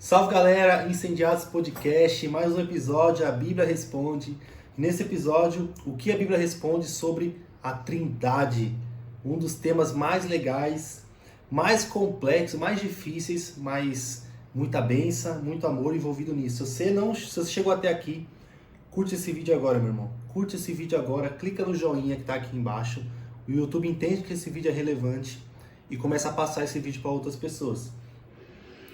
Salve galera, Incendiados Podcast, mais um episódio, a Bíblia Responde. Nesse episódio, o que a Bíblia responde sobre a Trindade, um dos temas mais legais, mais complexos, mais difíceis, mas muita bênção, muito amor envolvido nisso. Se você chegou até aqui, curte esse vídeo agora, meu irmão. Curte esse vídeo agora, clica no joinha que está aqui embaixo. O YouTube entende que esse vídeo é relevante e começa a passar esse vídeo para outras pessoas.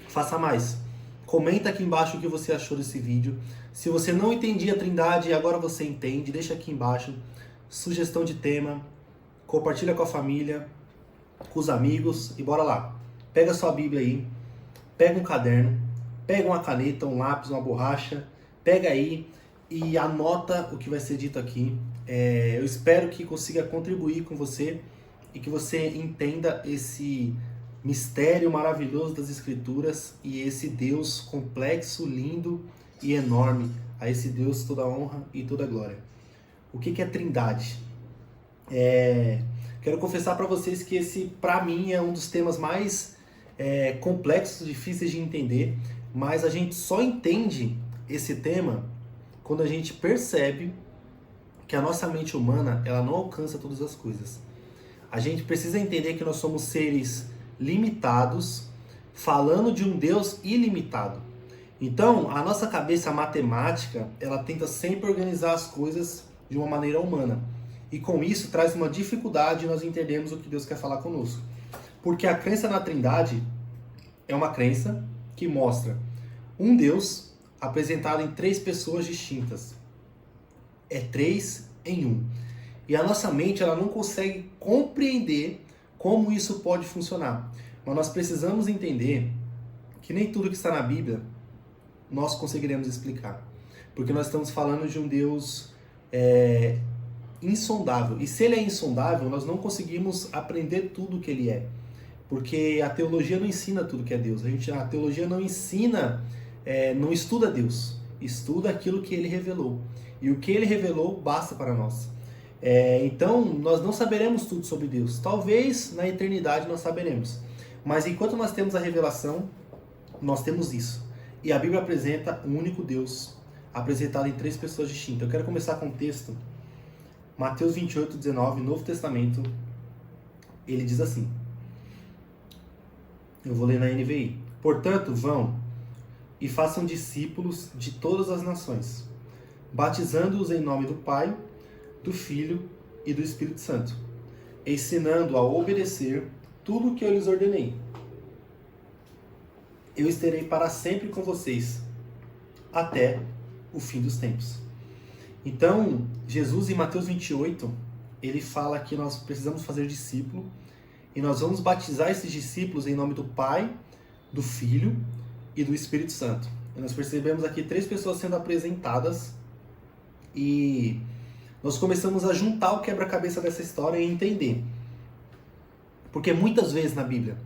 Faça mais. Comenta aqui embaixo o que você achou desse vídeo. Se você não entendia a Trindade e agora você entende, deixa aqui embaixo sugestão de tema, compartilha com a família, com os amigos e bora lá. Pega sua Bíblia aí, pega um caderno, pega uma caneta, um lápis, uma borracha, pega aí e anota o que vai ser dito aqui. Eu espero que consiga contribuir com você e que você entenda esse mistério maravilhoso das Escrituras e esse Deus complexo, lindo e enorme. A esse Deus toda honra e toda glória. O que é Trindade? Quero confessar para vocês que esse, para mim, é um dos temas mais complexos, difíceis de entender, mas a gente só entende esse tema quando a gente percebe que a nossa mente humana ela não alcança todas as coisas. A gente precisa entender que nós somos seres limitados, falando de um Deus ilimitado. Então, a nossa cabeça matemática, ela tenta sempre organizar as coisas de uma maneira humana. E com isso traz uma dificuldade nós entendermos o que Deus quer falar conosco. Porque a crença na Trindade é uma crença que mostra um Deus apresentado em três pessoas distintas. É três em um. E a nossa mente ela não consegue compreender como isso pode funcionar. Mas nós precisamos entender que nem tudo que está na Bíblia nós conseguiremos explicar. Porque nós estamos falando de um Deus insondável. E se ele é insondável, nós não conseguimos aprender tudo o que ele é. Porque a teologia não ensina tudo que é Deus. A teologia não ensina, não estuda Deus. Estuda aquilo que ele revelou. E o que ele revelou basta para nós. Então, nós não saberemos tudo sobre Deus. Talvez na eternidade nós saberemos. Mas enquanto nós temos a revelação, nós temos isso. E a Bíblia apresenta um único Deus, apresentado em três pessoas distintas. Eu quero começar com um texto, Mateus 28, 19, Novo Testamento. Ele diz assim, eu vou ler na NVI. Portanto, vão e façam discípulos de todas as nações, batizando-os em nome do Pai, do Filho e do Espírito Santo, ensinando a obedecer tudo o que eu lhes ordenei. Eu estarei para sempre com vocês, até o fim dos tempos. Então, Jesus em Mateus 28, ele fala que nós precisamos fazer discípulo, e nós vamos batizar esses discípulos em nome do Pai, do Filho e do Espírito Santo. E nós percebemos aqui três pessoas sendo apresentadas, e nós começamos a juntar o quebra-cabeça dessa história e entender. Porque muitas vezes na Bíblia,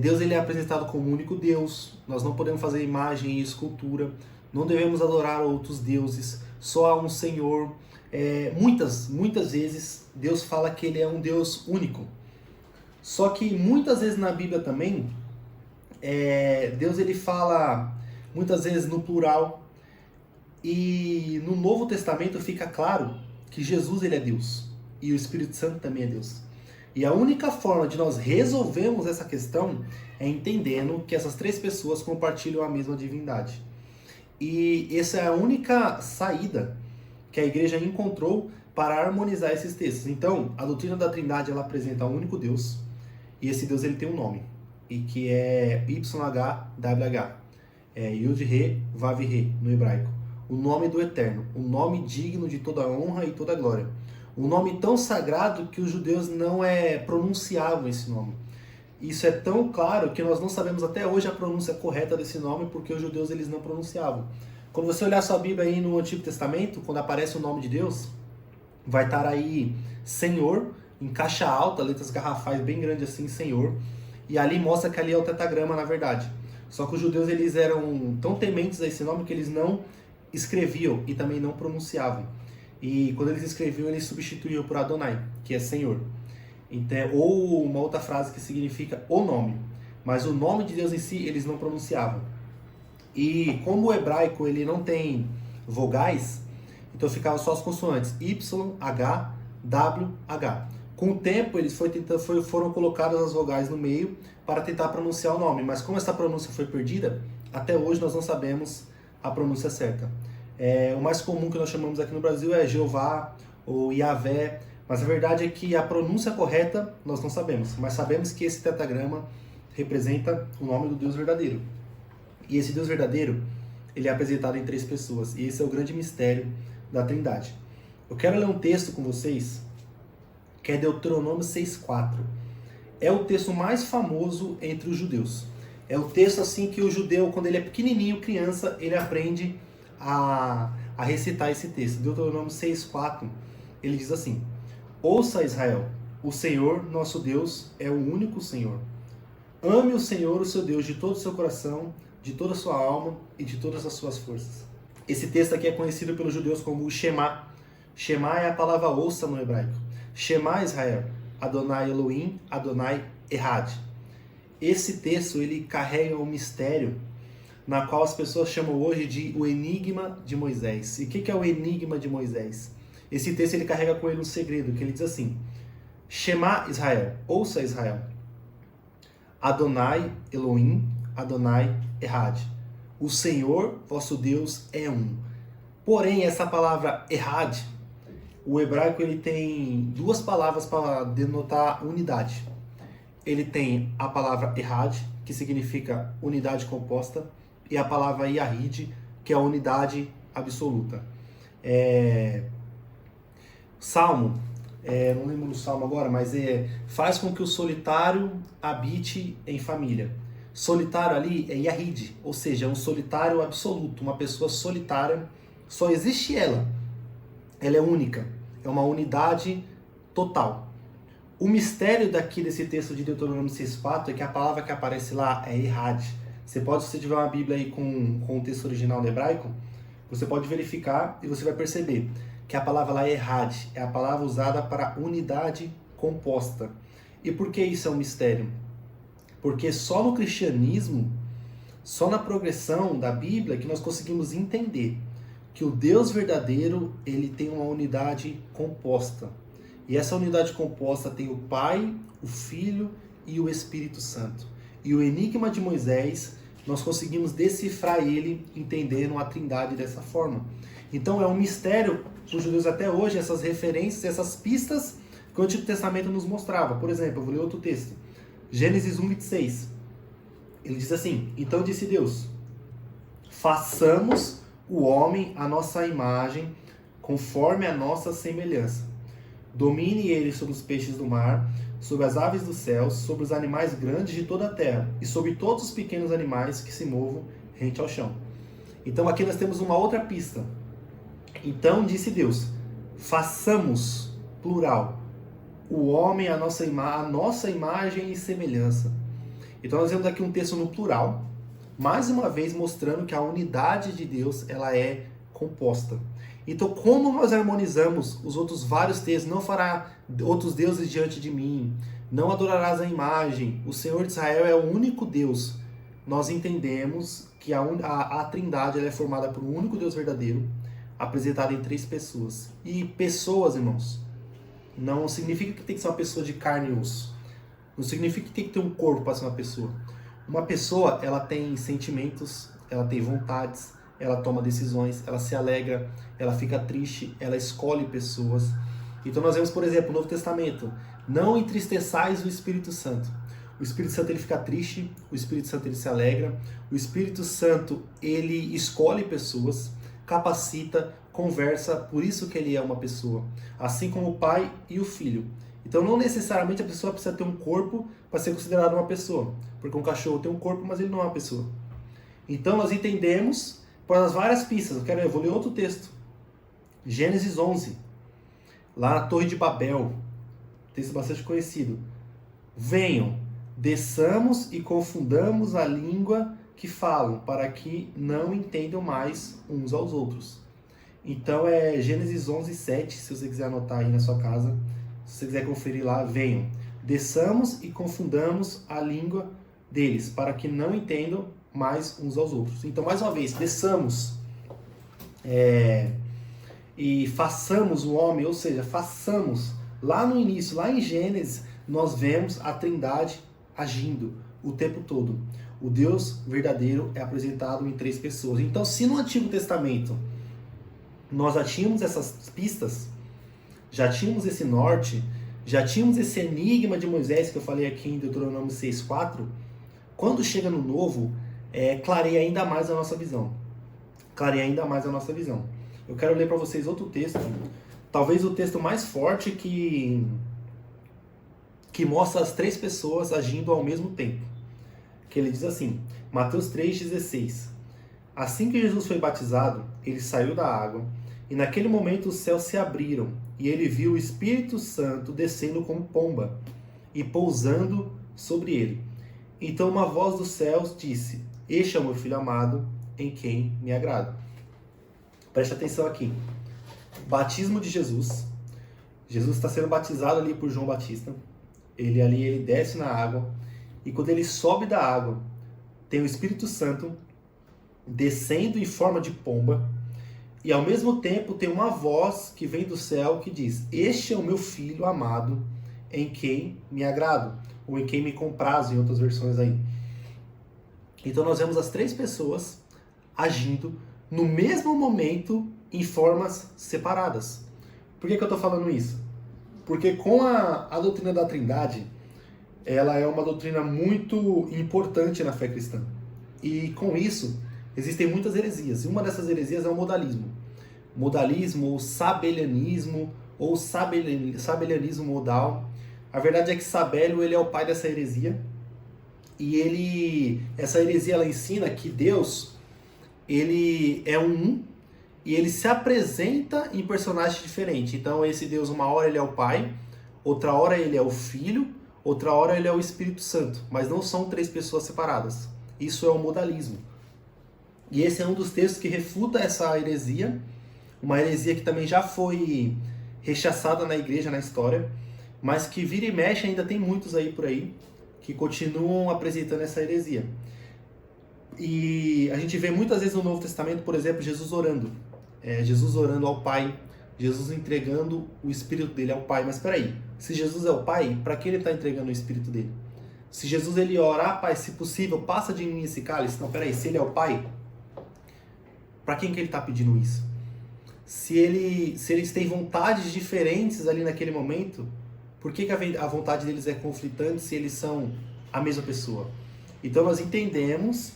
Deus ele é apresentado como o único Deus, nós não podemos fazer imagem e escultura, não devemos adorar outros deuses, só há um Senhor. Muitas vezes Deus fala que ele é um Deus único. Só que muitas vezes na Bíblia também, Deus ele fala muitas vezes no plural. E no Novo Testamento fica claro que Jesus ele é Deus e o Espírito Santo também é Deus. E a única forma de nós resolvermos essa questão é entendendo que essas três pessoas compartilham a mesma divindade. E essa é a única saída que a igreja encontrou para harmonizar esses textos. Então, a doutrina da Trindade ela apresenta um único Deus, e esse Deus ele tem um nome, e que é YHWH, Yud-He, Vav-He no hebraico. O nome do Eterno, o nome digno de toda honra e toda glória. Um nome tão sagrado que os judeus não pronunciavam esse nome. Isso é tão claro que nós não sabemos até hoje a pronúncia correta desse nome, porque os judeus eles não pronunciavam. Quando você olhar sua Bíblia aí no Antigo Testamento, quando aparece o nome de Deus, vai estar aí Senhor, em caixa alta, letras garrafais bem grandes assim, Senhor. E ali mostra que ali é o tetagrama na verdade. Só que os judeus eles eram tão tementes a esse nome que eles não escreviam e também não pronunciavam. E quando eles escreviam, eles substituíam por Adonai, que é Senhor. Então, ou uma outra frase que significa o nome. mas o nome de Deus em si eles não pronunciavam. E como o hebraico ele não tem vogais, então ficavam só as consoantes Y, H, W, H. Com o tempo eles foram colocadas as vogais no meio para tentar pronunciar o nome, mas como essa pronúncia foi perdida, até hoje nós não sabemos a pronúncia certa. O mais comum que nós chamamos aqui no Brasil é Jeová ou Yahvé, mas a verdade é que a pronúncia correta nós não sabemos, mas sabemos que esse tetagrama representa o nome do Deus verdadeiro. E esse Deus verdadeiro, ele é apresentado em 3 pessoas, e esse é o grande mistério da Trindade. Eu quero ler um texto com vocês, que é Deuteronômio 6,4. É o texto mais famoso entre os judeus. É o texto assim que o judeu, quando ele é pequenininho, criança, ele aprende a recitar esse texto. Deuteronômio 6,4, ele diz assim: Ouça, Israel, o Senhor, nosso Deus, é o único Senhor. Ame o Senhor, o seu Deus, de todo o seu coração, de toda a sua alma e de todas as suas forças. Esse texto aqui é conhecido pelos judeus como o Shema. Shema é a palavra ouça no hebraico. Shema Israel, Adonai Elohim, Adonai Errad. Esse texto ele carrega um mistério na qual as pessoas chamam hoje de o enigma de Moisés. E o que é o enigma de Moisés? Esse texto ele carrega com ele um segredo, que ele diz assim: Shema Israel, ouça Israel, Adonai Elohim, Adonai Errad. O Senhor, vosso Deus, é um. Porém, essa palavra Errad, o hebraico ele tem 2 palavras para denotar unidade. Ele tem a palavra Errad, que significa unidade composta, e a palavra Yahid, que é a unidade absoluta. Salmo, não lembro do salmo agora, mas faz com que o solitário habite em família. Solitário ali é Yahid, ou seja, é um solitário absoluto, uma pessoa solitária, só existe ela. Ela é única, é uma unidade total. O mistério daqui desse texto de Deuteronômio 6,4 é que a palavra que aparece lá é Errad. Você pode, se você tiver uma Bíblia aí com o texto original no hebraico, você pode verificar e você vai perceber que a palavra lá é Errad, é a palavra usada para unidade composta. E por que isso é um mistério? Porque só no cristianismo, só na progressão da Bíblia, que nós conseguimos entender que o Deus verdadeiro, ele tem uma unidade composta. E essa unidade composta tem o Pai, o Filho e o Espírito Santo. E o enigma de Moisés, nós conseguimos decifrar ele entendendo a Trindade dessa forma. Então é um mistério para os judeus até hoje, essas referências, essas pistas que o Antigo Testamento nos mostrava. Por exemplo, eu vou ler outro texto. Gênesis 1:26. Ele diz assim: Então disse Deus, façamos o homem à nossa imagem, conforme a nossa semelhança. Domine ele sobre os peixes do mar, sobre as aves dos céus, sobre os animais grandes de toda a terra, e sobre todos os pequenos animais que se movam rente ao chão. Então aqui nós temos uma outra pista. Então disse Deus, façamos, plural, o homem à nossa imagem e semelhança. Então nós vemos aqui um texto no plural, mais uma vez mostrando que a unidade de Deus ela é composta. Então, como nós harmonizamos os outros vários textos, não fará outros deuses diante de mim, não adorarás a imagem, o Senhor de Israel é o único Deus, nós entendemos que a Trindade ela é formada por um único Deus verdadeiro, apresentado em 3 pessoas. E pessoas, irmãos, não significa que tem que ser uma pessoa de carne e osso. Não significa que tem que ter um corpo para ser uma pessoa. Uma pessoa, ela tem sentimentos, ela tem vontades, ela toma decisões, ela se alegra, ela fica triste, ela escolhe pessoas. Então nós vemos, por exemplo, no Novo Testamento, não entristeçais o Espírito Santo. O Espírito Santo ele fica triste, o Espírito Santo ele se alegra, o Espírito Santo ele escolhe pessoas, capacita, conversa, por isso que ele é uma pessoa. Assim como o Pai e o Filho. Então não necessariamente a pessoa precisa ter um corpo para ser considerada uma pessoa. Porque um cachorro tem um corpo, mas ele não é uma pessoa. Então nós entendemos por as várias pistas. Eu vou ler outro texto. Gênesis 11. Lá na Torre de Babel. Texto bastante conhecido. Venham, desçamos e confundamos a língua que falam, para que não entendam mais uns aos outros. Então é Gênesis 11:7, se você quiser anotar aí na sua casa. Se você quiser conferir lá, venham. Desçamos e confundamos a língua deles, para que não entendam mais uns aos outros. Então, mais uma vez, desçamos e façamos o homem, ou seja, façamos. Lá no início, lá em Gênesis, nós vemos a Trindade agindo o tempo todo. O Deus verdadeiro é apresentado em 3 pessoas. Então, se no Antigo Testamento nós já tínhamos essas pistas, já tínhamos esse norte, já tínhamos esse enigma de Moisés que eu falei aqui em Deuteronômio 6,4, quando chega no Novo, clareia ainda mais a nossa visão. Clareia ainda mais a nossa visão. Eu quero ler para vocês outro texto, talvez o texto mais forte que mostra as 3 pessoas agindo ao mesmo tempo. Que ele diz assim, Mateus 3,16. Assim que Jesus foi batizado, ele saiu da água, e naquele momento os céus se abriram, e ele viu o Espírito Santo descendo como pomba, e pousando sobre ele. Então uma voz dos céus disse, este é o meu filho amado, em quem me agrado. Preste atenção aqui. Batismo de Jesus. Jesus está sendo batizado ali por João Batista. Ele desce na água, e quando ele sobe da água, tem o Espírito Santo descendo em forma de pomba, e ao mesmo tempo tem uma voz que vem do céu que diz, este é o meu filho amado, em quem me agrado, ou em quem me comprazo, em outras versões aí. Então nós vemos as 3 pessoas agindo no mesmo momento em formas separadas. Por que eu estou falando isso? Porque com a doutrina da Trindade, ela é uma doutrina muito importante na fé cristã. E com isso, existem muitas heresias. E uma dessas heresias é o modalismo. Modalismo, ou sabelianismo, ou sabelianismo modal. A verdade é que Sabélio ele é o pai dessa heresia. E essa heresia ela ensina que Deus ele é um e ele se apresenta em personagens diferentes. Então esse Deus, uma hora ele é o Pai, outra hora ele é o Filho, outra hora ele é o Espírito Santo. Mas não são 3 pessoas separadas. Isso é o modalismo. E esse é um dos textos que refuta essa heresia. Uma heresia que também já foi rechaçada na igreja, na história. Mas que vira e mexe ainda tem muitos aí por aí que continuam apresentando essa heresia. E a gente vê muitas vezes no Novo Testamento, por exemplo, Jesus orando. Jesus orando ao Pai, Jesus entregando o Espírito dele ao Pai. Mas espera aí, se Jesus é o Pai, para que ele está entregando o Espírito dele? Se Jesus ele ora, Pai, se possível, passa de mim esse cálice. Não, espera aí, se ele é o Pai, para quem que ele está pedindo isso? Se eles têm vontades diferentes ali naquele momento, por que a vontade deles é conflitante se eles são a mesma pessoa? Então nós entendemos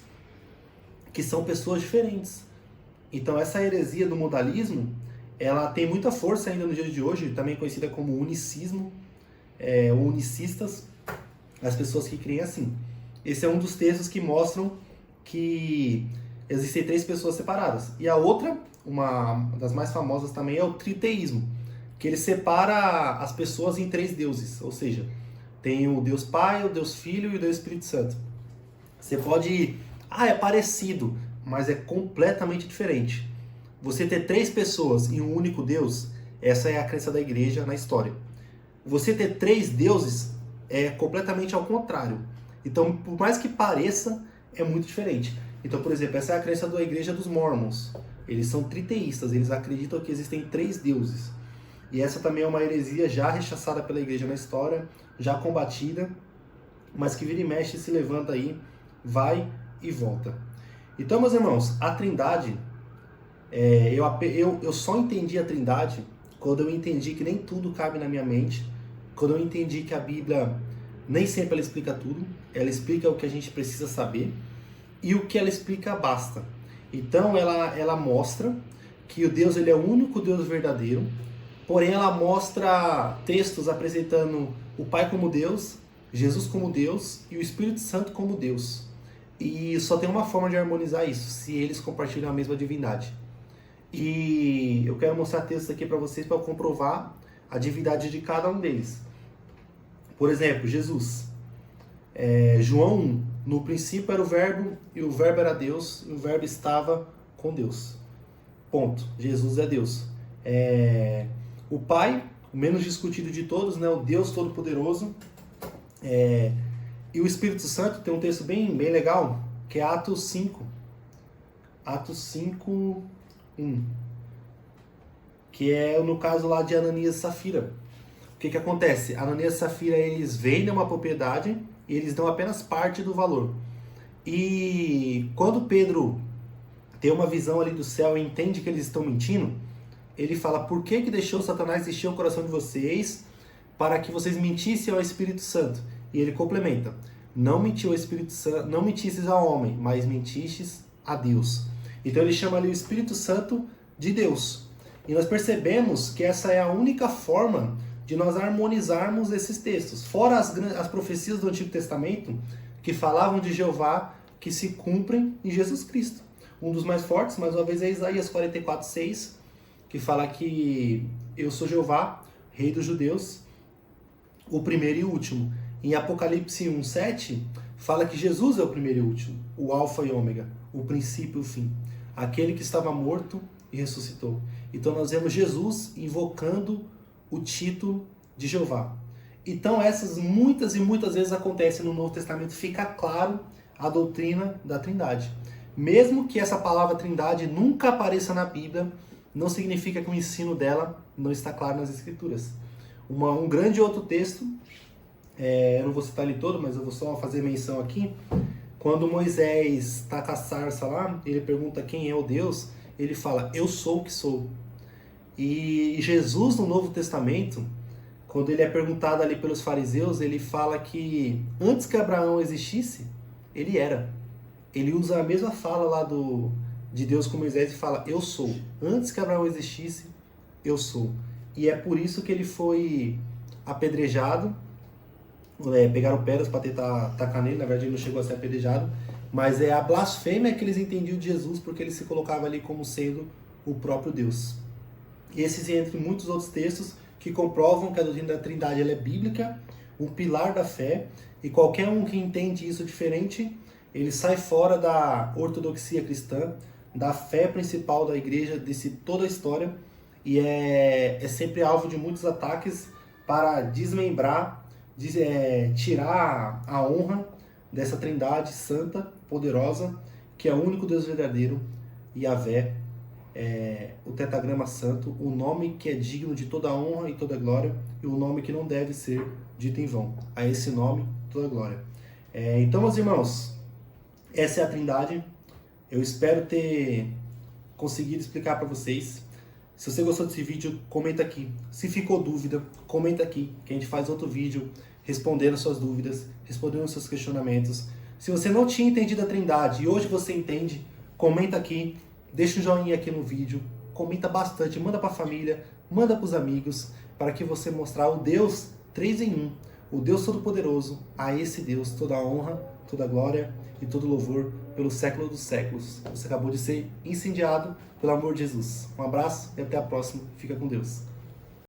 que são pessoas diferentes. Então essa heresia do modalismo, ela tem muita força ainda no dia de hoje, também conhecida como unicismo, ou unicistas, as pessoas que creem assim. Esse é um dos textos que mostram que existem 3 pessoas separadas. E a outra, uma das mais famosas também, é o triteísmo, que ele separa as pessoas em 3 deuses, ou seja, tem o Deus Pai, o Deus Filho e o Deus Espírito Santo. Você pode... é parecido, mas é completamente diferente. Você ter 3 pessoas em um único Deus, essa é a crença da igreja na história. Você ter 3 deuses é completamente ao contrário. Então, por mais que pareça, é muito diferente. Então, por exemplo, essa é a crença da igreja dos Mormons. Eles são triteístas, eles acreditam que existem 3 deuses. E essa também é uma heresia já rechaçada pela igreja na história, já combatida, mas que vira e mexe se levanta aí, vai e volta. Então, meus irmãos, a Trindade, eu só entendi a Trindade quando eu entendi que nem tudo cabe na minha mente, quando eu entendi que a Bíblia nem sempre ela explica tudo, ela explica o que a gente precisa saber, e o que ela explica basta. Então ela mostra que o Deus ele é o único Deus verdadeiro, porém ela mostra textos apresentando o Pai como Deus, Jesus como Deus e o Espírito Santo como Deus. E só tem uma forma de harmonizar isso, se eles compartilham a mesma divindade. E eu quero mostrar textos aqui para vocês para comprovar a divindade de cada um deles. Por exemplo, Jesus. João 1. No princípio era o Verbo, e o Verbo era Deus, e o Verbo estava com Deus. Ponto. Jesus é Deus. O Pai, o menos discutido de todos, né? O Deus Todo-Poderoso, E o Espírito Santo tem um texto bem legal, que é Atos 5. Atos 5, 1. Que é no caso lá de Ananias e Safira. O que acontece? Ananias e Safira, eles vendem uma propriedade e eles dão apenas parte do valor. E quando Pedro tem uma visão ali do céu e entende que eles estão mentindo, ele fala: por que deixou Satanás encher o coração de vocês para que vocês mentissem ao Espírito Santo? E ele complementa: não mentiu ao Espírito Santo, não mentistes ao homem, mas mentistes a Deus. Então ele chama ali o Espírito Santo de Deus. E nós percebemos que essa é a única forma de nós harmonizarmos esses textos. Fora as profecias do Antigo Testamento, que falavam de Jeová, que se cumprem em Jesus Cristo. Um dos mais fortes, mais uma vez, é Isaías 44:6, que fala que eu sou Jeová, Rei dos Judeus, o primeiro e o último. Em Apocalipse 1:7, fala que Jesus é o primeiro e o último, o Alfa e Ômega, o princípio e o fim, aquele que estava morto e ressuscitou. Então nós vemos Jesus invocando o título de Jeová. Então essas muitas e muitas vezes acontecem no Novo Testamento, fica claro a doutrina da Trindade. Mesmo que essa palavra Trindade nunca apareça na Bíblia, não significa que o ensino dela não está claro nas Escrituras. Um grande outro texto, eu não vou citar ele todo, mas eu vou só fazer menção aqui. Quando Moisés está com a sarça lá, ele pergunta quem é o Deus, ele fala: eu sou o que sou. E Jesus, no Novo Testamento, quando ele é perguntado ali pelos fariseus, ele fala que antes que Abraão existisse, ele era. Ele usa a mesma fala lá de Deus com Moisés e fala: eu sou. Antes que Abraão existisse, eu sou. E é por isso que ele foi apedrejado. Pegaram pedras para tentar tacar nele, na verdade ele não chegou a ser apedrejado, mas é a blasfêmia que eles entendiam de Jesus, porque ele se colocava ali como sendo o próprio Deus. Esses e entre muitos outros textos que comprovam que a doutrina da Trindade ela é bíblica, um pilar da fé, e qualquer um que entende isso diferente, ele sai fora da ortodoxia cristã, da fé principal da igreja, de toda a história, e é sempre alvo de muitos ataques para desmembrar, tirar a honra dessa Trindade santa, poderosa, que é o único Deus verdadeiro, Yahvé, o tetragrama santo, o nome que é digno de toda a honra e toda a glória, e o nome que não deve ser dito em vão. A esse nome, toda a glória. Então, meus irmãos, essa é a Trindade. Eu espero ter conseguido explicar para vocês. Se você gostou desse vídeo, comenta aqui. Se ficou dúvida, comenta aqui, que a gente faz outro vídeo respondendo suas dúvidas, respondendo seus questionamentos. Se você não tinha entendido a Trindade e hoje você entende, comenta aqui, deixa um joinha aqui no vídeo, comenta bastante, manda para a família, manda para os amigos, para que você mostrar o Deus 3 em 1, o Deus Todo-Poderoso. A esse Deus toda a honra, toda a glória e todo louvor pelo século dos séculos. Você acabou de ser incendiado pelo amor de Jesus. Um abraço e até a próxima. Fica com Deus.